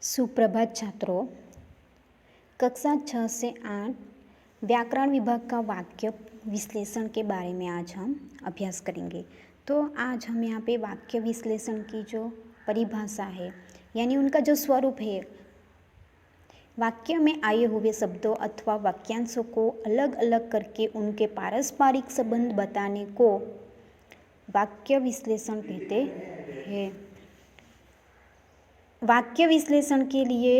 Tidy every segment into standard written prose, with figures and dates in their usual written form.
सुप्रभात छात्रों। कक्षा 6 से 8 व्याकरण विभाग का वाक्य विश्लेषण के बारे में आज हम अभ्यास करेंगे। तो आज हम यहाँ पे वाक्य विश्लेषण की जो परिभाषा है यानी उनका जो स्वरूप है, वाक्य में आए हुए शब्दों अथवा वाक्यांशों को अलग अलग करके उनके पारस्परिक संबंध बताने को वाक्य विश्लेषण कहते हैं। वाक्य विश्लेषण के लिए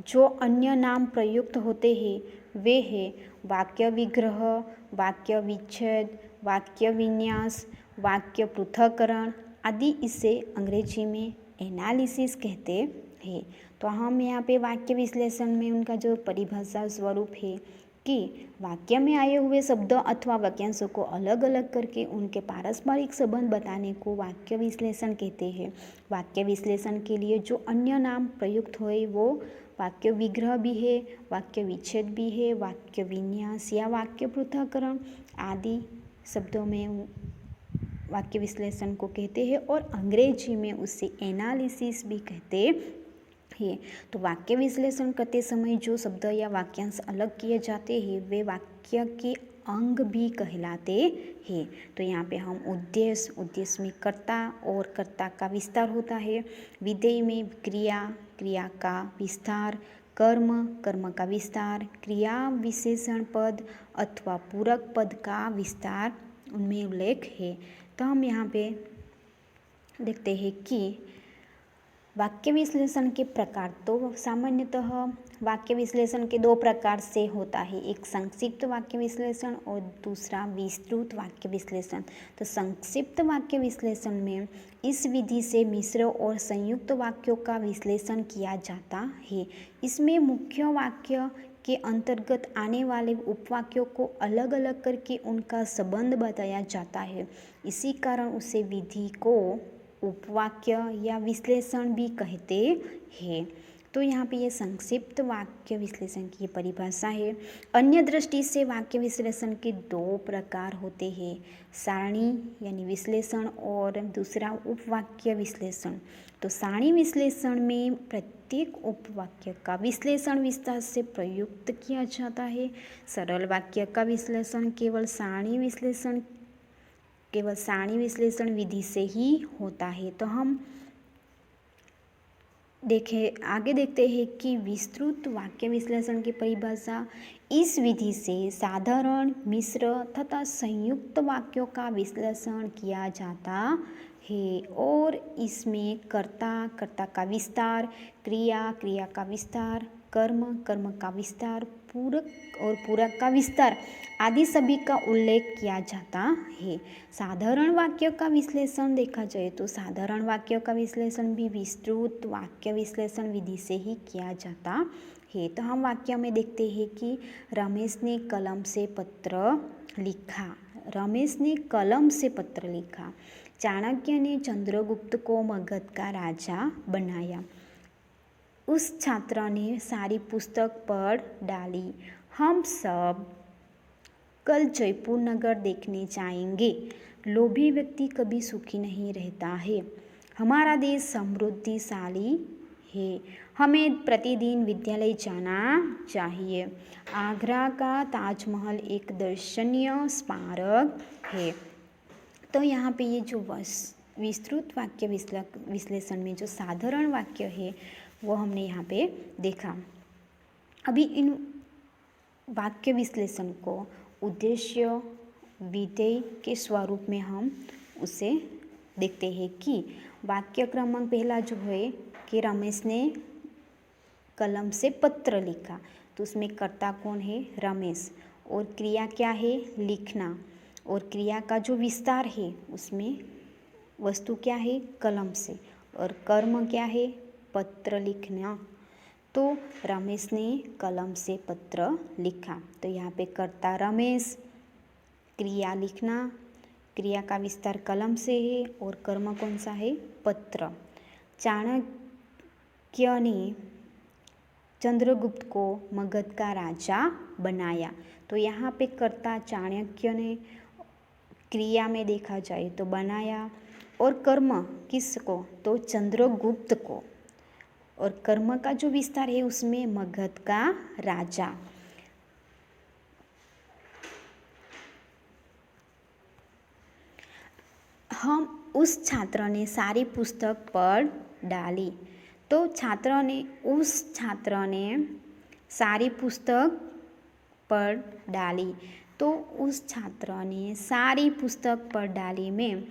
जो अन्य नाम प्रयुक्त होते हैं वे हैं वाक्य विग्रह, वाक्य विच्छेद, वाक्य विन्यास, वाक्य पृथक्करण आदि। इसे अंग्रेजी में एनालिसिस कहते हैं। तो हम यहाँ पे वाक्य विश्लेषण में उनका जो परिभाषा स्वरूप है कि वाक्य में आए हुए शब्दों अथवा वाक्यांशों को अलग अलग करके उनके पारस्परिक संबंध बताने को वाक्य विश्लेषण कहते हैं। वाक्य विश्लेषण के लिए जो अन्य नाम प्रयुक्त हुए वो वाक्य विग्रह भी है, वाक्य विच्छेद भी है, वाक्य विन्यास या वाक्य पृथक्करण आदि शब्दों में वाक्य विश्लेषण को कहते हैं और अंग्रेजी में उसे एनालिसिस भी कहते हैं। तो वाक्य विश्लेषण करते समय जो शब्द या वाक्यांश अलग किए जाते हैं वे वाक्य के अंग भी कहलाते हैं। तो यहाँ पे हम उद्देश्य में कर्ता और कर्ता का विस्तार होता है, विधेय में क्रिया का विस्तार, कर्म का विस्तार, क्रिया विशेषण पद अथवा पूरक पद का विस्तार उनमें उल्लेख है। तो हम यहाँ पे देखते हैं कि वाक्य विश्लेषण के प्रकार तो सामान्यतः वाक्य विश्लेषण के दो प्रकार से होता है, एक संक्षिप्त वाक्य विश्लेषण और दूसरा विस्तृत वाक्य विश्लेषण। तो संक्षिप्त वाक्य विश्लेषण में इस विधि से मिश्र और संयुक्त वाक्यों का विश्लेषण किया जाता है। इसमें मुख्य वाक्य के अंतर्गत आने वाले उपवाक्यों को अलग अलग करके उनका संबंध बताया जाता है। इसी कारण उसे विधि को उपवाक्य या विश्लेषण भी कहते हैं। तो यहाँ पे ये संक्षिप्त वाक्य विश्लेषण की परिभाषा है। अन्य दृष्टि से वाक्य विश्लेषण के दो प्रकार होते हैं, सारणी यानी विश्लेषण और दूसरा उपवाक्य विश्लेषण। तो सारणी विश्लेषण में प्रत्येक उपवाक्य का विश्लेषण विस्तार से प्रयुक्त किया जाता है। सरल वाक्य का विश्लेषण केवल सारणी विश्लेषण विधि से ही होता है। तो हम आगे देखते हैं कि विस्तृत वाक्य विश्लेषण की परिभाषा, इस विधि से साधारण, मिश्र तथा संयुक्त वाक्यों का विश्लेषण किया जाता है और इसमें कर्ता का विस्तार, क्रिया का विस्तार, कर्म का विस्तार, पूरक का विस्तार आदि सभी का उल्लेख किया जाता है। साधारण वाक्य का विश्लेषण देखा जाए तो साधारण वाक्यों का विश्लेषण भी विस्तृत वाक्य विश्लेषण विधि से ही किया जाता है। तो हम वाक्य में देखते हैं कि रमेश ने कलम से पत्र लिखा, चाणक्य ने चंद्रगुप्त को मगध का राजा बनाया, उस छात्र ने सारी पुस्तक पढ़ डाली, हम सब कल जयपुर नगर देखने जाएंगे, लोभी व्यक्ति कभी सुखी नहीं रहता है, हमारा देश समृद्धिशाली है, हमें प्रतिदिन विद्यालय जाना चाहिए, आगरा का ताजमहल एक दर्शनीय स्मारक है। तो यहाँ पे ये जो विस्तृत वाक्य विश्लेषण में जो साधारण वाक्य है वो हमने यहाँ पे देखा। अभी इन वाक्य विश्लेषण को उद्देश्य विधेय के स्वरूप में हम उसे देखते हैं कि वाक्य क्रमांक पहला जो है कि रमेश ने कलम से पत्र लिखा, तो उसमें कर्ता कौन है, रमेश, और क्रिया क्या है, लिखना, और क्रिया का जो विस्तार है उसमें वस्तु क्या है, कलम से, और कर्म क्या है, पत्र लिखना। तो रमेश ने कलम से पत्र लिखा, तो यहाँ पे कर्ता रमेश, क्रिया लिखना, क्रिया का विस्तार कलम से है और कर्म कौन सा है, पत्र। चाणक्य ने चंद्रगुप्त को मगध का राजा बनाया, तो यहाँ पे कर्ता चाणक्य ने, क्रिया में देखा जाए तो बनाया, और कर्म किसको, तो चंद्रगुप्त को। और कर्म का जो विस्तार है उसमें मगध का राजा। हम उस छात्र ने सारी पुस्तक पढ़ डाली। तो छात्र ने सारी पुस्तक पढ़ डाली। तो उस छात्र ने सारी पुस्तक पढ़ डाली में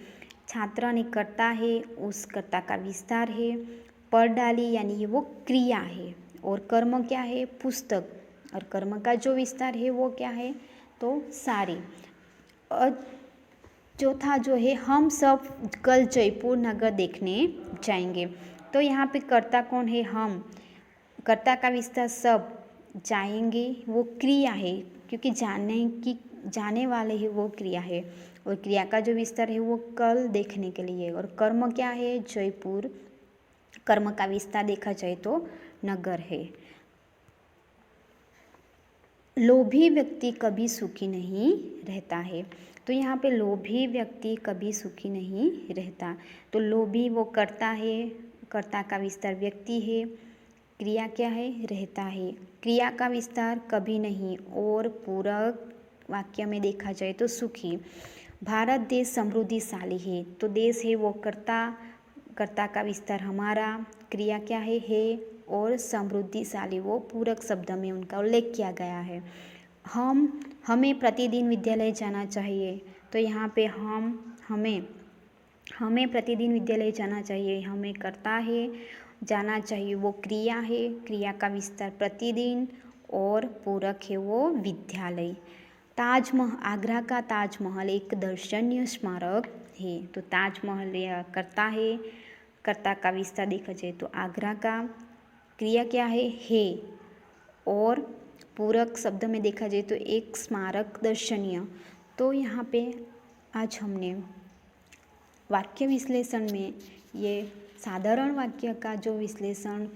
छात्र ने कर्ता है, उस कर्ता का विस्तार है। पढ़ डाली यानी वो क्रिया है और कर्म क्या है? पुस्तक। और कर्म का जो विस्तार है वो क्या है? तो सारी। और चौथा जो है, हम सब कल जयपुर नगर देखने जाएंगे। तो यहाँ पे कर्ता कौन है? हम। कर्ता का विस्तार सब, जाएंगे वो क्रिया है, क्योंकि जाने वाले है वो क्रिया है। और क्रिया का जो विस्तार है वो कल देखने के लिए। और कर्म क्या है? जयपुर। कर्म का विस्तार देखा जाए तो नगर है। लोभी व्यक्ति कभी सुखी नहीं रहता है। तो यहाँ पे लोभी व्यक्ति कभी सुखी नहीं रहता। तो लोभी वो कर्ता है, कर्ता का विस्तार व्यक्ति है, क्रिया क्या है? रहता है। क्रिया का विस्तार कभी नहीं। और पूरक वाक्य में देखा जाए तो सुखी। भारत देश समृद्धिशाली है। तो देश है वो कर्ता, कर्ता का विस्तार हमारा, क्रिया क्या है? और समृद्धिशाली वो पूरक शब्द में उनका उल्लेख किया गया है। हमें प्रतिदिन विद्यालय जाना चाहिए। तो यहाँ पे हमें प्रतिदिन विद्यालय जाना चाहिए, हमें कर्ता है, जाना चाहिए वो क्रिया है, क्रिया का विस्तार प्रतिदिन, और पूरक है वो विद्यालय। ताजमहल, आगरा का ताजमहल एक दर्शनीय स्मारक है। तो ताजमहल यह कर्ता है, कर्ता का विस्तार देखा जाए तो आगरा का, क्रिया क्या है? और पूरक शब्द में देखा जाए तो एक स्मारक दर्शनीय। तो यहाँ पे आज हमने वाक्य विश्लेषण में ये साधारण वाक्य का जो विश्लेषण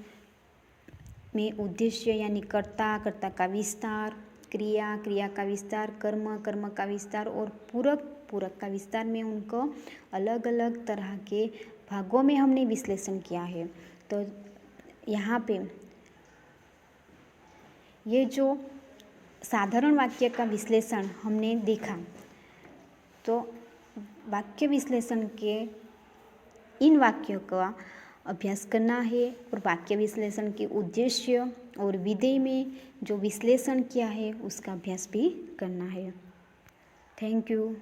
में उद्देश्य यानी कर्ता, कर्ता का विस्तार, क्रिया, क्रिया का विस्तार, कर्म, कर्म का विस्तार और पूरक, पूरक का विस्तार में उनको अलग अलग तरह के भागों में हमने विश्लेषण किया है। तो यहाँ पे ये जो साधारण वाक्य का विश्लेषण हमने देखा, तो वाक्य विश्लेषण के इन वाक्यों का अभ्यास करना है और वाक्य विश्लेषण के उद्देश्य और विधेय में जो विश्लेषण किया है उसका अभ्यास भी करना है। Thank you.